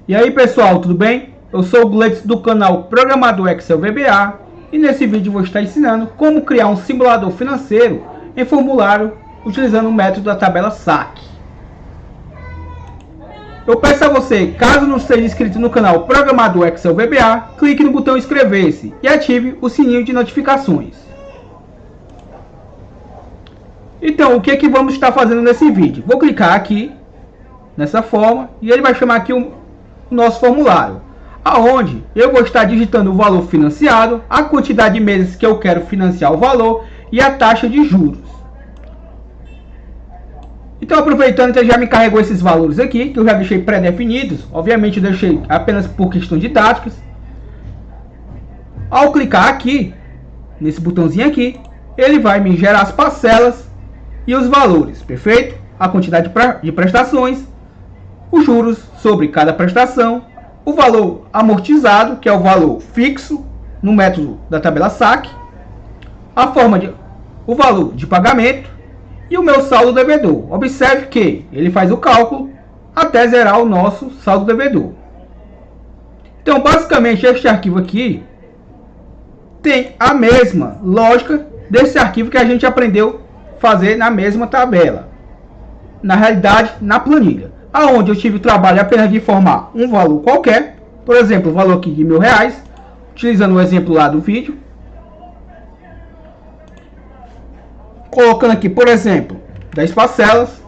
E aí pessoal, tudo bem? Eu sou o Gleitson do canal Programador Excel VBA e nesse vídeo vou estar ensinando como criar um simulador financeiro em formulário utilizando o método da tabela SAC. Eu peço a você, caso não esteja inscrito no canal Programador Excel VBA, clique no botão inscrever-se e ative o sininho de notificações. Então, o que é que vamos estar fazendo nesse vídeo? Vou clicar aqui, nessa forma, e ele vai chamar aqui o nosso formulário, aonde eu vou estar digitando o valor financiado, a quantidade de meses que eu quero financiar o valor e a taxa de juros. Então, aproveitando que ele já me carregou esses valores aqui, que eu já deixei pré-definidos, obviamente eu deixei apenas por questão didáticas. Ao clicar aqui, nesse botãozinho aqui, ele vai me gerar as parcelas e os valores, perfeito? A quantidade de prestações, os juros sobre cada prestação, o valor amortizado, que é o valor fixo no método da tabela SAC, o valor de pagamento e o meu saldo devedor. Observe que ele faz o cálculo até zerar o nosso saldo devedor. Então, basicamente, este arquivo aqui tem a mesma lógica desse arquivo que a gente aprendeu a fazer na mesma tabela. Na realidade, na planilha, aonde eu tive o trabalho apenas de informar um valor qualquer, por exemplo, o valor aqui de R$1.000, utilizando o exemplo lá do vídeo, colocando aqui, por exemplo, 10 parcelas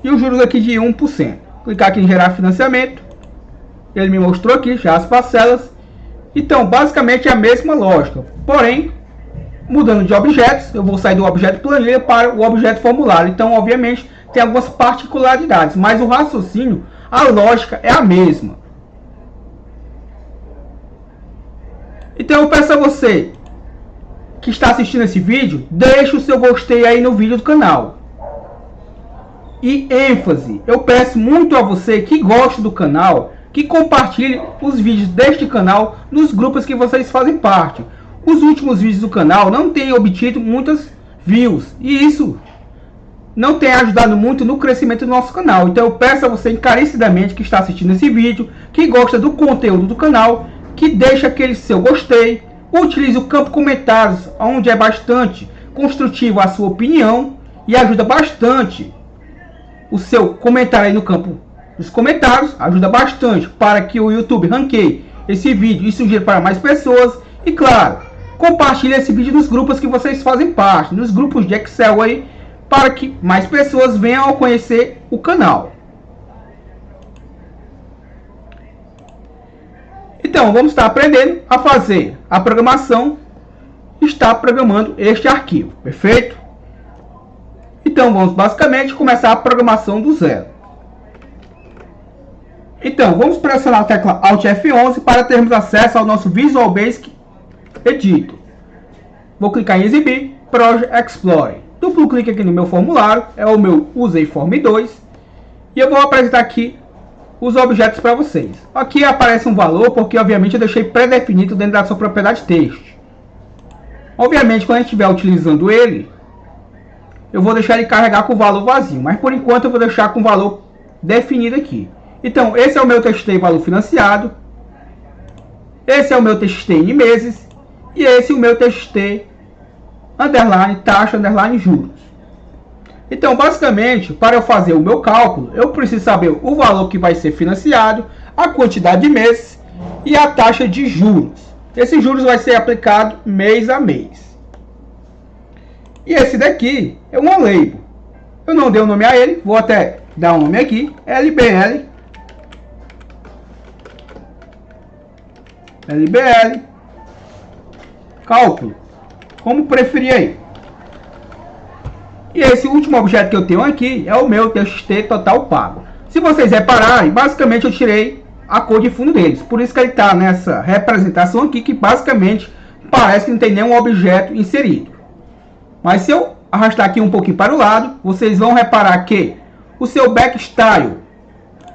e os juros aqui de 1%. Clicar aqui em gerar financiamento, ele me mostrou aqui já as parcelas. Então, basicamente é a mesma lógica, porém, mudando de objetos, eu vou sair do objeto planilha para o objeto formulário. Então, obviamente, tem algumas particularidades, mas o raciocínio, a lógica é a mesma. Então eu peço a você que está assistindo esse vídeo, deixe o seu gostei aí no vídeo do canal. E ênfase, eu peço muito a você que gosta do canal, que compartilhe os vídeos deste canal nos grupos que vocês fazem parte. Os últimos vídeos do canal não têm obtido muitas views, e isso não tem ajudado muito no crescimento do nosso canal. Então eu peço a você encarecidamente que está assistindo esse vídeo, que gosta do conteúdo do canal, que deixe aquele seu gostei, utilize o campo comentários, onde é bastante construtivo a sua opinião e ajuda bastante. O seu comentário aí no campo dos comentários ajuda bastante para que o YouTube ranqueie esse vídeo e sugira para mais pessoas. E claro, compartilhe esse vídeo nos grupos que vocês fazem parte, nos grupos de Excel aí, para que mais pessoas venham a conhecer o canal. Então, vamos estar aprendendo a fazer a programação, está programando este arquivo, perfeito? Então, vamos basicamente começar a programação do zero. Então, vamos pressionar a tecla Alt F11 para termos acesso ao nosso Visual Basic Editor. Vou clicar em exibir, Project Explorer. Duplo clique aqui no meu formulário, é o meu Useiform 2, e eu vou apresentar aqui os objetos para vocês. Aqui aparece um valor, porque obviamente eu deixei pré-definido dentro da sua propriedade texto. Obviamente, quando a gente estiver utilizando ele, eu vou deixar ele carregar com o valor vazio, mas por enquanto eu vou deixar com o valor definido aqui. Então, esse é o meu TXT valor financiado, esse é o meu TXT em meses, e esse é o meu TXT underline taxa underline juros. Então, basicamente, para eu fazer o meu cálculo, eu preciso saber o valor que vai ser financiado, a quantidade de meses e a taxa de juros. Esse juros vai ser aplicado mês a mês. E esse daqui é uma label. Eu não dei o nome a ele, vou até dar um nome aqui, LBL cálculo, como preferir aí. E esse último objeto que eu tenho aqui é o meu TXT total pago. Se vocês repararem, basicamente eu tirei a cor de fundo deles. Por isso que ele está nessa representação aqui, que basicamente parece que não tem nenhum objeto inserido. Mas se eu arrastar aqui um pouquinho para o lado, vocês vão reparar que o seu backstyle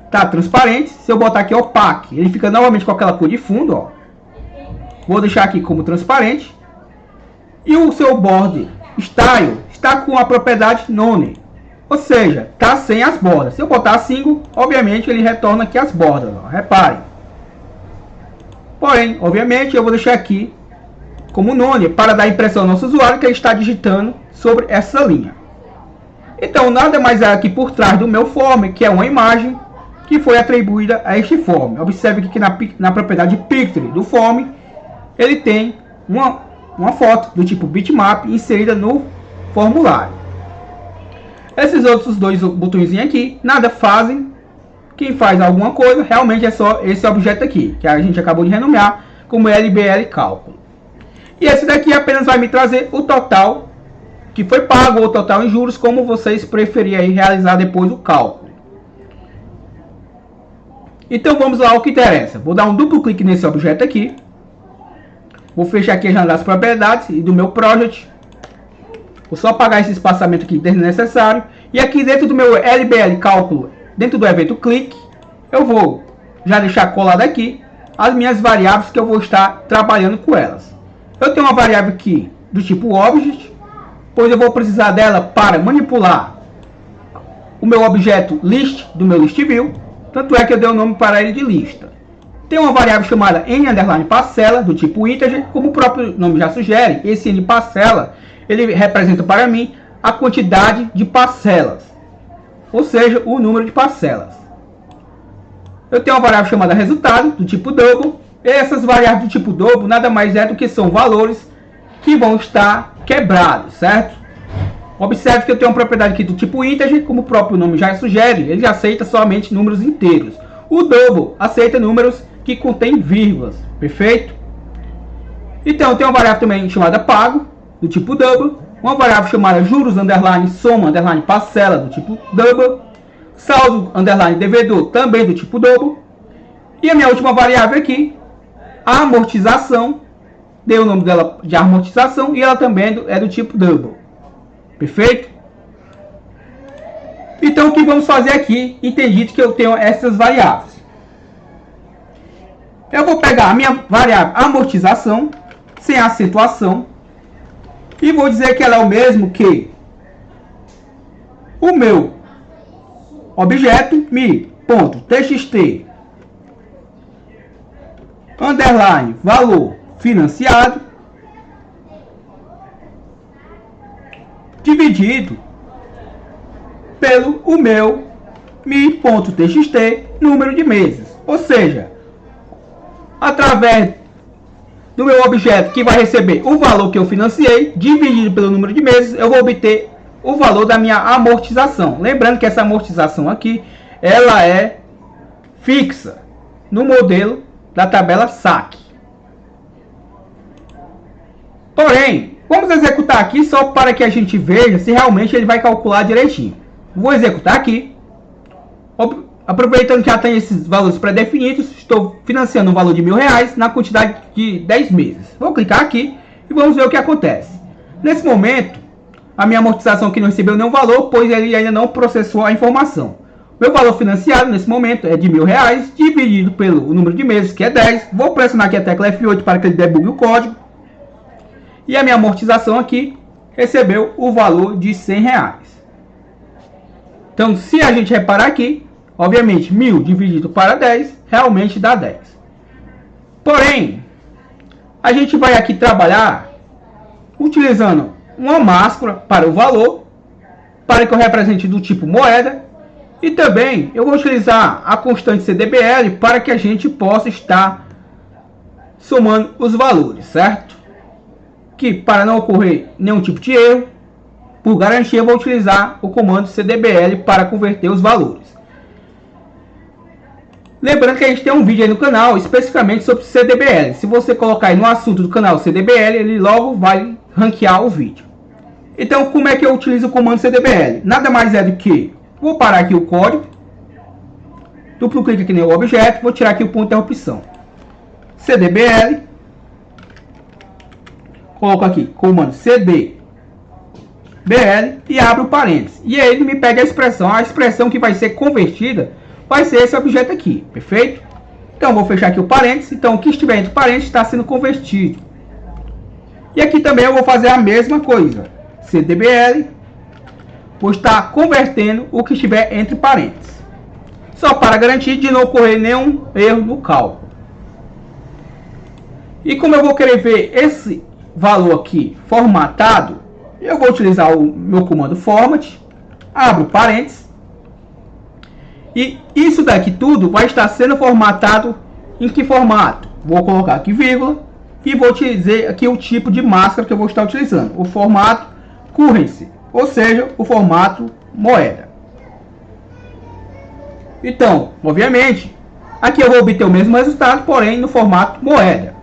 está transparente. Se eu botar aqui opaque, ele fica novamente com aquela cor de fundo, ó. Vou deixar aqui como transparente. E o seu border style está com a propriedade none. Ou seja, tá sem as bordas. Se eu botar single, obviamente ele retorna aqui as bordas, ó, reparem. Porém, obviamente eu vou deixar aqui como none para dar a impressão ao nosso usuário que ele está digitando sobre essa linha. Então nada mais é aqui por trás do meu form, que é uma imagem que foi atribuída a este form. Observe que na propriedade picture do form ele tem uma foto do tipo bitmap inserida no formulário. Esses outros dois botõezinhos aqui nada fazem. Quem faz alguma coisa realmente é só esse objeto aqui, que a gente acabou de renomear como LBL Cálculo. E esse daqui apenas vai me trazer o total que foi pago ou total em juros, como vocês preferirem realizar depois o cálculo. Então vamos lá ao que interessa. Vou dar um duplo clique nesse objeto aqui. Vou fechar aqui a janela das propriedades e do meu project. Vou só apagar esse espaçamento aqui desnecessário. E aqui dentro do meu LBL Cálculo, dentro do evento clique, eu vou já deixar colado aqui as minhas variáveis que eu vou estar trabalhando com elas. Eu tenho uma variável aqui do tipo object, pois eu vou precisar dela para manipular o meu objeto list do meu list view. Tanto é que eu dei o nome para ele de lista. Tem uma variável chamada n_parcela do tipo integer, como o próprio nome já sugere. Esse n parcela ele representa para mim a quantidade de parcelas, ou seja, o número de parcelas. Eu tenho uma variável chamada resultado do tipo double. E essas variáveis do tipo double nada mais é do que são valores que vão estar quebrados, certo? Observe que eu tenho uma propriedade aqui do tipo integer, como o próprio nome já sugere, ele aceita somente números inteiros. O double aceita números que contêm vírgulas, perfeito? Então eu tenho uma variável também chamada pago, do tipo double, uma variável chamada juros underline soma underline parcela, do tipo double, saldo underline devedor, também do tipo double, e a minha última variável aqui, a amortização, dei o nome dela de amortização, e ela também é do tipo double. Perfeito? Então o que vamos fazer aqui, entendido que eu tenho essas variáveis. Eu vou pegar a minha variável amortização, sem acentuação, e vou dizer que ela é o mesmo que o meu objeto mi.txt underline valor financiado dividido pelo o meu mi.txt número de meses. Ou seja, através do meu objeto que vai receber o valor que eu financiei, dividido pelo número de meses, eu vou obter o valor da minha amortização. Lembrando que essa amortização aqui, ela é fixa no modelo da tabela SAC. Porém, vamos executar aqui só para que a gente veja se realmente ele vai calcular direitinho. Vou executar aqui. Aproveitando que já tem esses valores pré-definidos, estou financiando um valor de R$1.000 na quantidade de 10 meses. Vou clicar aqui e vamos ver o que acontece. Nesse momento, a minha amortização aqui não recebeu nenhum valor, pois ele ainda não processou a informação. Meu valor financiado nesse momento é de R$1.000, dividido pelo número de meses, que é 10. Vou pressionar aqui a tecla F8 para que ele debugue o código. E a minha amortização aqui recebeu o valor de R$100. Então, se a gente reparar aqui, obviamente, 1.000 dividido para 10, realmente dá 10. Porém, a gente vai aqui trabalhar utilizando uma máscara para o valor, para que eu represente do tipo moeda. E também eu vou utilizar a constante CDBL para que a gente possa estar somando os valores, certo? Que para não ocorrer nenhum tipo de erro, por garantia eu vou utilizar o comando CDBL para converter os valores. Lembrando que a gente tem um vídeo aí no canal especificamente sobre CDBL. Se você colocar aí no assunto do canal CDBL, ele logo vai ranquear o vídeo. Então, como é que eu utilizo o comando CDBL? Nada mais é do que, vou parar aqui o código, duplo clique aqui no objeto, vou tirar aqui o ponto de interrupção. CDBL, coloco aqui comando CDBL e abro o parênteses. E aí ele me pede a expressão que vai ser convertida vai ser esse objeto aqui, perfeito? Então vou fechar aqui o parênteses. Então o que estiver entre parênteses está sendo convertido. E aqui também eu vou fazer a mesma coisa. CDBL, vou estar convertendo o que estiver entre parênteses, só para garantir de não ocorrer nenhum erro no cálculo. E como eu vou querer ver esse valor aqui formatado, eu vou utilizar o meu comando format, abro parênteses, e isso daqui tudo vai estar sendo formatado em que formato? Vou colocar aqui vírgula e vou dizer aqui o tipo de máscara que eu vou estar utilizando, o formato currency, ou seja, o formato moeda. Então, obviamente, aqui eu vou obter o mesmo resultado, porém no formato moeda.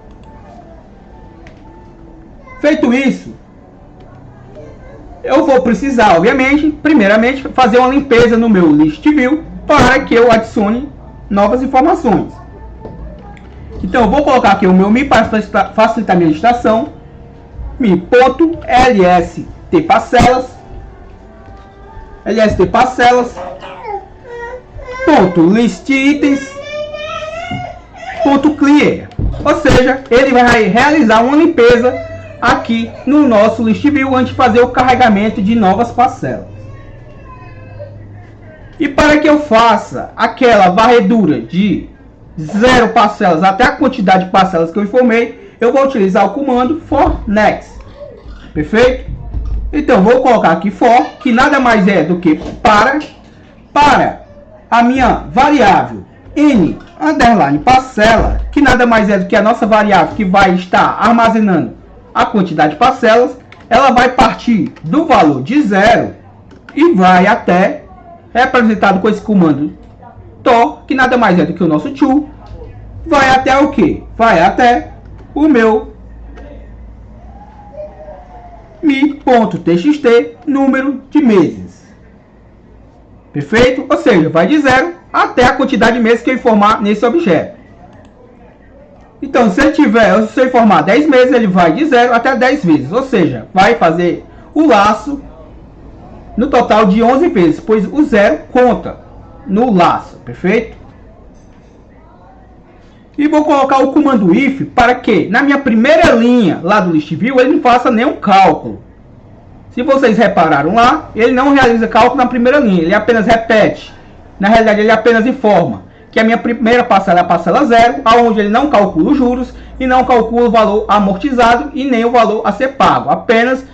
Feito isso, eu vou precisar, obviamente, primeiramente fazer uma limpeza no meu list view para que eu adicione novas informações. Então eu vou colocar aqui o meu mi para facilitar a minha licitação, mi.lst parcelas, list itens, clear, ou seja, ele vai realizar uma limpeza aqui no nosso list view antes de fazer o carregamento de novas parcelas. E para que eu faça aquela varredura de 0 parcelas até a quantidade de parcelas que eu informei, eu vou utilizar o comando for next. Perfeito? Então vou colocar aqui for, que nada mais é do que para a minha variável n underline parcela, que nada mais é do que a nossa variável que vai estar armazenando a quantidade de parcelas. Ela vai partir do valor de 0 e vai até, representado com esse comando to, que nada mais é do que o nosso to, vai até o que? Vai até o meu mi.txt número de meses. Perfeito? Ou seja, vai de 0 até a quantidade de meses que eu informar nesse objeto. Então, se eu informar 10 meses, ele vai de 0 até 10 vezes. Ou seja, vai fazer o laço no total de 11 vezes, pois o 0 conta no laço. Perfeito? E vou colocar o comando if para que na minha primeira linha lá do list view ele não faça nenhum cálculo. Se vocês repararam lá, ele não realiza cálculo na primeira linha, ele apenas repete. Na realidade, ele apenas informa que a minha primeira parcela é a parcela 0, onde ele não calcula os juros e não calcula o valor amortizado e nem o valor a ser pago, apenas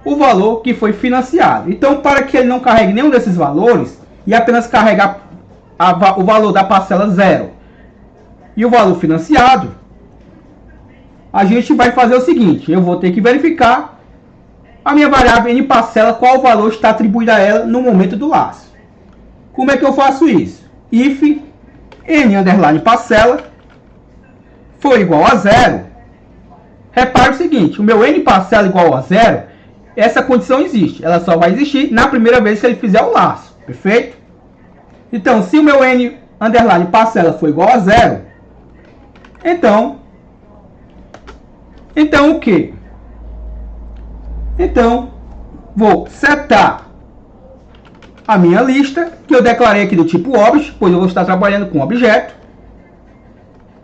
o valor que foi financiado. Então, para que ele não carregue nenhum desses valores e apenas carregar o valor da parcela 0 e o valor financiado, a gente vai fazer o seguinte: eu vou ter que verificar a minha variável n parcela, qual o valor está atribuído a ela no momento do laço. Como é que eu faço isso? If n underline parcela for igual a 0, repare o seguinte: o meu n parcela igual a 0, essa condição existe, ela só vai existir na primeira vez que ele fizer o laço. Perfeito? Então, se o meu n underline parcela for igual a 0, então o que? Então, vou setar a minha lista, que eu declarei aqui do tipo object, pois eu vou estar trabalhando com objeto,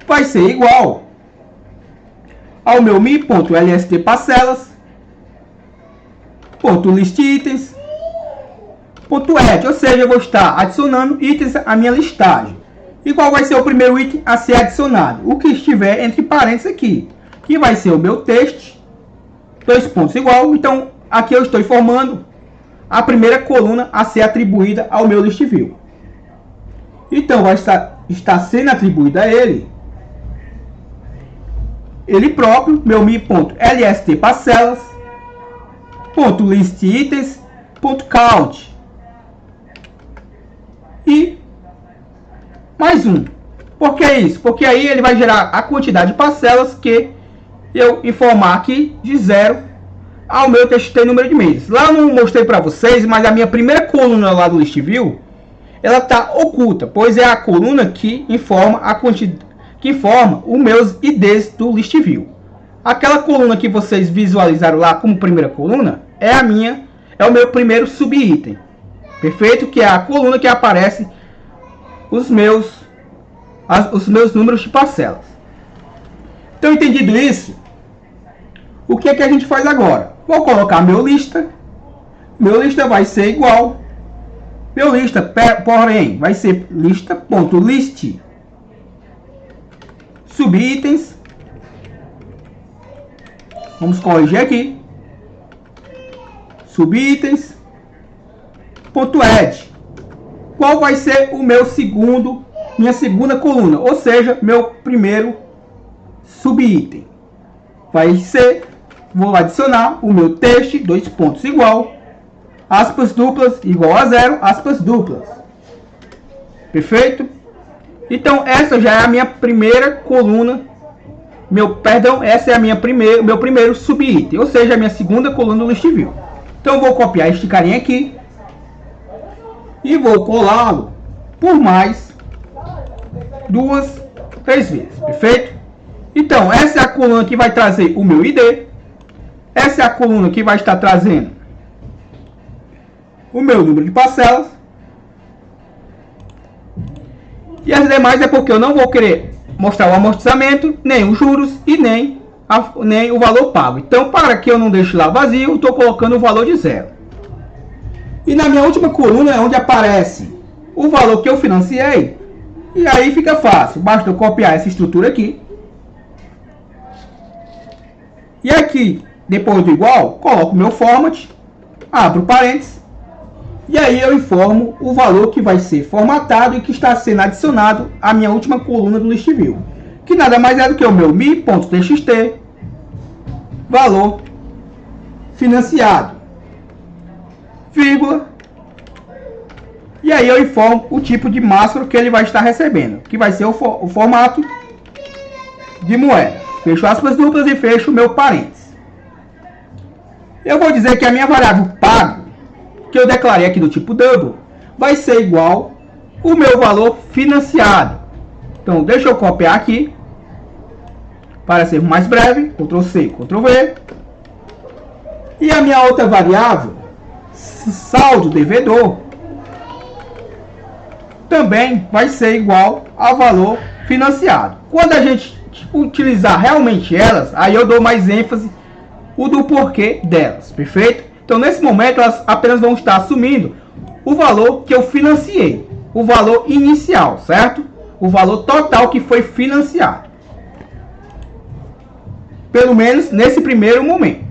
vai ser igual ao meu mi.lst parcelas, .list itens, .add, ou seja, eu vou estar adicionando itens à minha listagem. E qual vai ser o primeiro item a ser adicionado? O que estiver entre parênteses aqui, que vai ser o meu texto, dois pontos igual. Então, aqui eu estou informando a primeira coluna a ser atribuída ao meu list view. Então, vai estar sendo atribuída a ele próprio, meu mi.lst parcelas, .list itens, .count. E mais um. Por que isso? Porque aí ele vai gerar a quantidade de parcelas que eu informar aqui de 0 ao meu TXT número de meses. Lá eu não mostrei para vocês, mas a minha primeira coluna lá do list view, ela está oculta, pois é a coluna que informa a quantidade, que informa os meus IDs do list view. Aquela coluna que vocês visualizaram lá como primeira coluna é o meu primeiro subitem. Perfeito? Que é a coluna que aparece os meus números de parcelas. Então, entendido isso, o que é que a gente faz agora? Vou colocar meu lista meu lista vai ser igual. Meu lista, porém, vai ser lista.list subitens. Vamos corrigir aqui. Subitens ponto add. Qual vai ser o meu minha segunda coluna, ou seja, meu primeiro subitem? Vai ser, vou adicionar o meu texto, dois pontos igual, aspas duplas igual a zero, aspas duplas. Perfeito? Então essa já é a minha primeira coluna. Essa é a meu primeiro subitem, ou seja, a minha segunda coluna do list view. Então eu vou copiar este carinha aqui e vou colá-lo por mais 2, 3 vezes. Perfeito? Então essa é a coluna que vai trazer o meu ID. Essa é a coluna que vai estar trazendo o meu número de parcelas. E as demais é porque eu não vou querer mostrar o amortizamento, nem os juros e nem o valor pago. Então, para que eu não deixe lá vazio, eu estou colocando o valor de zero. E na minha última coluna é onde aparece o valor que eu financiei. E aí fica fácil. Basta eu copiar essa estrutura aqui. E aqui, depois do igual, coloco o meu format, abro parênteses. E aí eu informo o valor que vai ser formatado e que está sendo adicionado à minha última coluna do list view, que nada mais é do que o meu mi.txt valor financiado, vírgula, e aí eu informo o tipo de máscara que ele vai estar recebendo, que vai ser o formato de moeda. Fecho aspas duplas e fecho o meu parênteses. Eu vou dizer que a minha variável pago, que eu declarei aqui do tipo double, vai ser igual o meu valor financiado. Então deixa eu copiar aqui para ser mais breve, Ctrl C, Ctrl V. E a minha outra variável, saldo devedor, também vai ser igual ao valor financiado. Quando a gente utilizar realmente elas, aí eu dou mais ênfase o do porquê delas, perfeito? Então, nesse momento, elas apenas vão estar assumindo o valor que eu financiei, o valor inicial, certo? O valor total que foi financiado. Pelo menos nesse primeiro momento.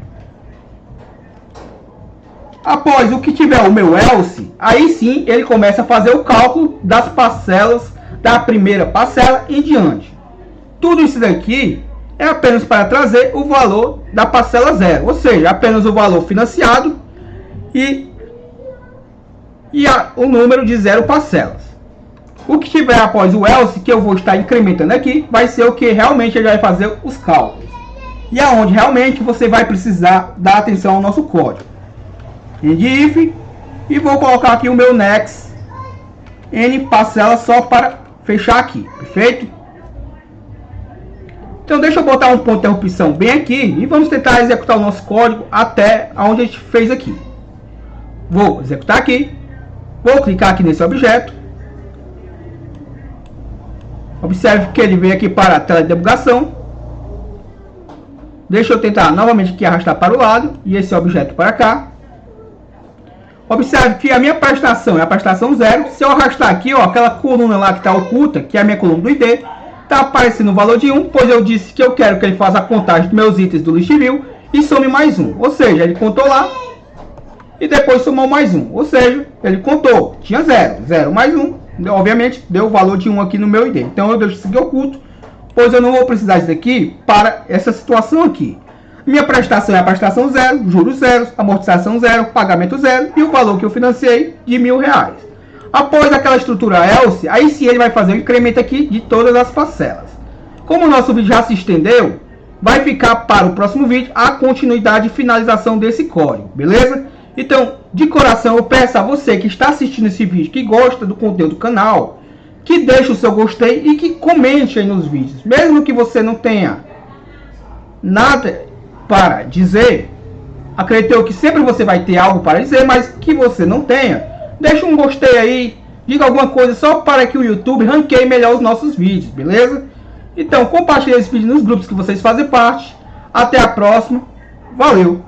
Após o que tiver o meu else, aí sim ele começa a fazer o cálculo das parcelas, da primeira parcela em diante. Tudo isso daqui é apenas para trazer o valor da parcela zero, ou seja, apenas o valor financiado e o número de 0 parcelas. O que tiver após o else, que eu vou estar incrementando aqui, vai ser o que realmente ele vai fazer os cálculos. E aonde realmente você vai precisar dar atenção ao nosso código. End if, e vou colocar aqui o meu next n parcela só para fechar aqui, perfeito? Então deixa eu botar um ponto de interrupção bem aqui e vamos tentar executar o nosso código até onde a gente fez aqui. Vou executar aqui, vou clicar aqui nesse objeto. Observe que ele veio aqui para a tela de debugação. Deixa eu tentar novamente aqui arrastar para o lado e esse objeto para cá. Observe que a minha prestação é a prestação 0. Se eu arrastar aqui, ó, aquela coluna lá que está oculta, que é a minha coluna do ID, está aparecendo o valor de 1, pois eu disse que eu quero que ele faça a contagem dos meus itens do list view e some mais 1. Ou seja, ele contou lá e depois somou mais 1. Ou seja, ele contou, tinha 0. 0 mais 1, obviamente, deu o valor de 1 aqui no meu ID. Então eu deixo isso aqui oculto, pois eu não vou precisar disso aqui para essa situação aqui. Minha prestação é a prestação 0, juros 0, amortização 0, pagamento 0 e o valor que eu financiei de R$1.000. Após aquela estrutura else, aí sim ele vai fazer o incremento aqui de todas as parcelas. Como o nosso vídeo já se estendeu, vai ficar para o próximo vídeo a continuidade e finalização desse código, beleza? Então, de coração, eu peço a você que está assistindo esse vídeo, que gosta do conteúdo do canal, que deixe o seu gostei e que comente aí nos vídeos. Mesmo que você não tenha nada para dizer, acredito que sempre você vai ter algo para dizer, mas que você não tenha, deixa um gostei aí, diga alguma coisa só para que o YouTube ranqueie melhor os nossos vídeos, beleza? Então compartilhe esse vídeo nos grupos que vocês fazem parte. Até a próxima, valeu!